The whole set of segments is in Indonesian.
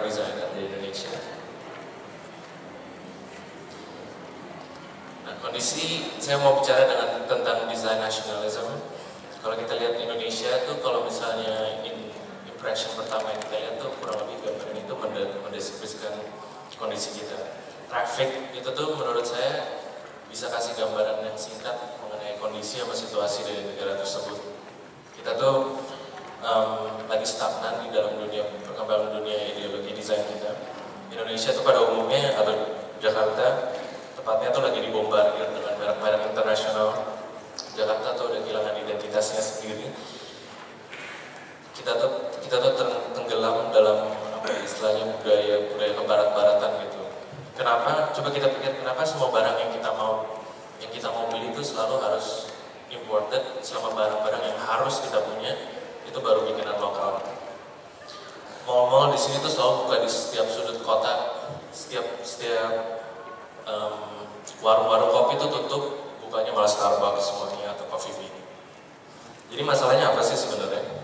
product designer di Indonesia. Nah, kondisi saya mau bicara tentang design nationalism. Kalau kita lihat Indonesia tuh, kalau misalnya impression pertama yang kita lihat tuh kurang lebih gambaran itu mendeskripsikan kondisi kita. Traffic itu tuh menurut saya bisa kasih gambaran yang singkat mengenai kondisi atau situasi dari negara tersebut. Kita tuh lagi stagnan di dalam dunia perkembangan dunia ideologi desain kita. Indonesia tuh pada umumnya atau Jakarta tepatnya tuh lagi dibombardir dengan merek-merek internasional. Jakarta tuh udah kehilangan identitasnya sendiri. Kita tuh tenggelam dalam apa istilahnya budaya kebarat-baratan gitu. Kenapa? Coba kita pikir kenapa semua barang yang kita mau beli itu selalu harus imported, selama barang-barang yang harus kita punya itu baru bikinan lokal. Mall-mall di sini tuh selalu buka di setiap sudut kota, setiap warung-warung kopi itu tutup, bukanya malah Starbucks semuanya atau Coffee Bean. Jadi masalahnya apa sih sebenarnya?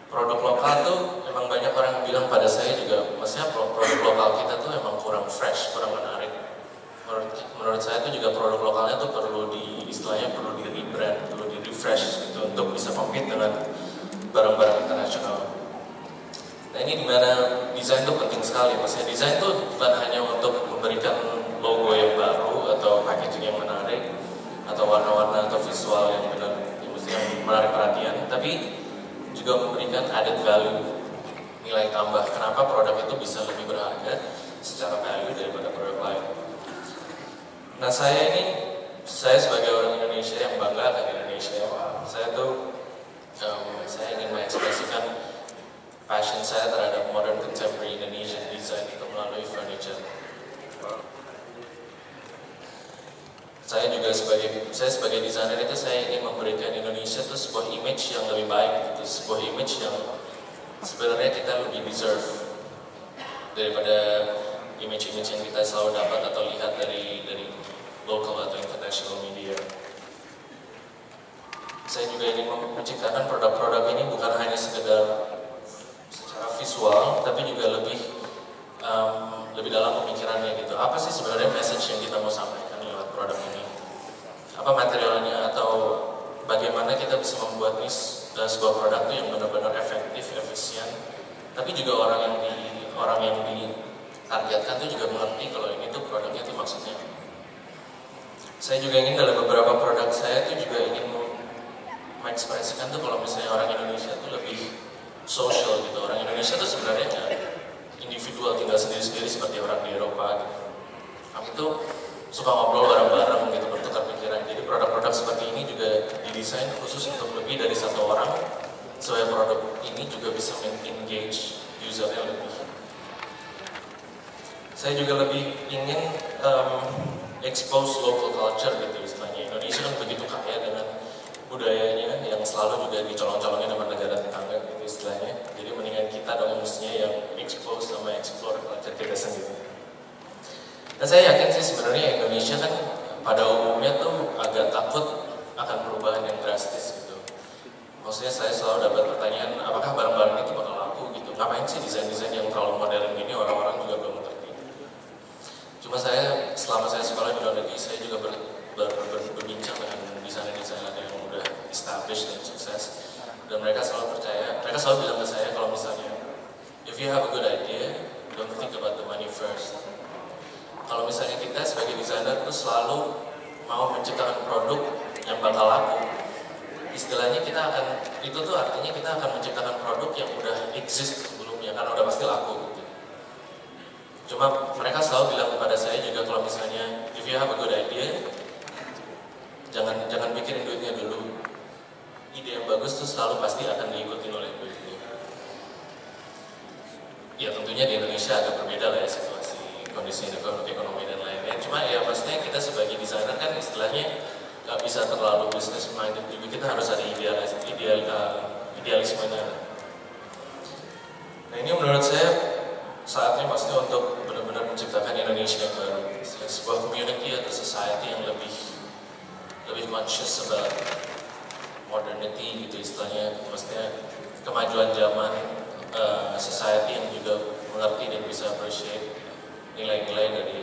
Produk lokal tuh emang banyak orang yang bilang pada saya juga, maksudnya produk lokal kita tuh emang kurang fresh, kurang menarik. Menurut saya tuh juga produk lokalnya tuh perlu perlu di rebrand, perlu di refresh gitu untuk bisa compete dengan barang-barang internasional. Nah ini dimana desain tuh penting sekali. Maksudnya desain tuh bukan hanya untuk memberikan logo yang baru atau packaging yang menarik atau warna-warna atau visual yang benar, yang menarik perhatian, tapi juga memberikan added value, nilai tambah. Kenapa produk itu bisa lebih berharga secara value daripada produk lain. Nah saya sebagai orang Indonesia yang bangga akan Indonesia, saya ingin mengekspresikan passion saya terhadap modern contemporary Indonesian design itu melalui furniture. Saya sebagai desainer itu saya ingin memberikan Indonesia itu sebuah image yang lebih baik, itu sebuah image yang sebenarnya kita lebih deserve daripada image-image yang kita selalu dapat atau lihat dari local atau international media. Saya juga ingin menciptakan produk-produk ini bukan hanya sekedar secara visual, tapi juga lebih dalam pemikirannya gitu. Apa sih sebenarnya message yang kita mau sampaikan lewat produk ini? Apa materialnya atau bagaimana kita bisa membuat sebuah produk itu yang benar-benar efektif, efisien, tapi juga orang yang ditargetkan itu juga mengerti kalau ini tuh produknya itu maksudnya. Saya juga ingin dalam beberapa produk saya itu juga ingin mengekspresikan tuh kalau misalnya orang Indonesia itu lebih social gitu. Orang Indonesia tuh sebenarnya nggak individual tinggal sendiri-sendiri seperti orang di Eropa gitu. Kami tuh suka ngobrol bareng-bareng gitu, bertukar pikiran. Jadi produk-produk seperti ini juga didesain khusus untuk lebih dari satu orang, supaya produk ini juga bisa engage usernya lebih. Saya juga lebih ingin expose local culture gitu istilahnya. Indonesia kan begitu kaya dengan budayanya yang selalu juga dicolong-colongin sama negara tetangga gitu istilahnya. Jadi mendingan kita dong mestinya yang expose sama explore culture kita sendiri. Dan saya yakin sih sebenarnya Indonesia kan pada umumnya tuh agak takut akan perubahan yang drastis gitu. Maksudnya saya selalu dapat pertanyaan, apakah barang-barang itu bakal laku gitu? Ngapain sih desain-desain yang terlalu modern ini, orang-orang juga belum ngerti. Cuma selama saya sekolah di luar negeri, saya juga berbincang dengan desainer-desainer yang udah established dan sukses. Dan mereka selalu bilang ke saya kalau misalnya, if you have a good idea, don't think about the money first. Kalau misalnya kita sebagai desainer tuh selalu mau menciptakan produk yang bakal laku, istilahnya itu tuh artinya kita akan menciptakan produk yang udah exist sebelumnya, kan udah pasti laku gitu. Cuma mereka selalu bilang kepada saya juga kalau misalnya if you have a good idea, jangan pikirin duitnya dulu. Ide yang bagus tuh selalu pasti akan diikutin oleh duitnya. Ya tentunya di Indonesia agak berbeda lah ya situasi kondisi ekonomi dan lain-lain. Cuma ya pastinya kita sebagai desainer kan istilahnya nggak bisa terlalu business minded juga, kita harus ada idealismenya. Nah ini menurut saya saatnya pasti untuk benar-benar menciptakan Indonesia yang baru, sebuah community atau society yang lebih conscious about modernity gitu istilahnya, maksudnya kemajuan zaman, society yang juga bisa appreciate nilai-nilai dari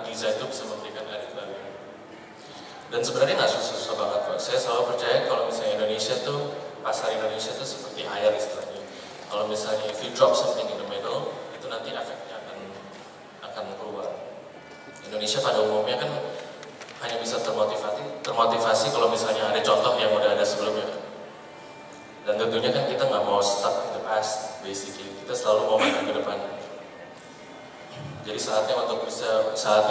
desain itu bisa memberikan added value. Dan sebenarnya nggak susah-susah banget kok. Saya selalu percaya kalau misalnya Indonesia tuh, pasar Indonesia tuh seperti air istilahnya. Kalau misalnya if you drop something in the middle, itu nanti efeknya akan keluar. Indonesia pada umumnya kan hanya bisa termotivasi kalau misalnya ada contoh yang udah ada sebelumnya. Dan tentunya kan kita nggak mau stuck in the past, basically. Kita selalu mau maju ke depan. Jadi saatnya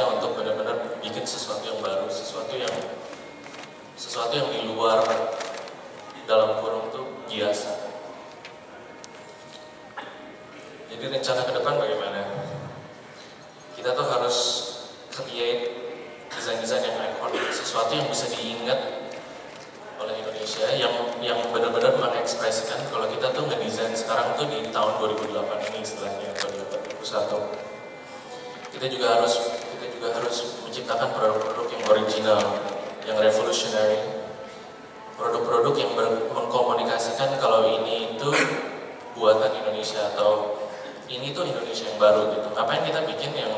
untuk benar-benar bikin sesuatu yang baru, sesuatu yang di luar dalam kurung tuh biasa. Jadi rencana ke depan bagaimana? Kita tuh harus create desain-desain yang ikonik, sesuatu yang bisa diingat oleh Indonesia, yang benar-benar mengekspresikan kalau kita tuh ngedesain sekarang tuh di tahun 2008 ini istilahnya, atau 2021. Kita juga harus menciptakan produk-produk yang original, yang revolutionary, produk-produk yang mengkomunikasikan kalau ini itu buatan Indonesia atau ini tuh Indonesia yang baru gitu. Ngapain kita bikin yang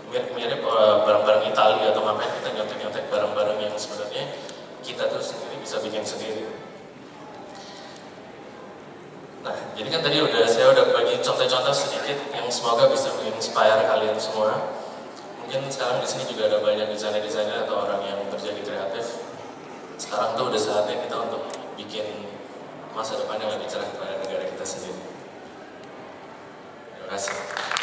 mirip-mirip barang-barang Italia, atau ngapain kita nyontek-nyontek barang-barang yang sebenarnya kita tuh sendiri bisa bikin sendiri. Nah, jadi kan tadi saya udah bagi contoh-contoh sedikit yang semoga bisa menginspire kalian semua. Mungkin sekarang di sini juga ada banyak desainer-desainer atau orang yang kerja di kreatif. Sekarang tuh udah saatnya kita untuk bikin masa depan yang lebih cerah kepada negara kita sendiri. Terima kasih.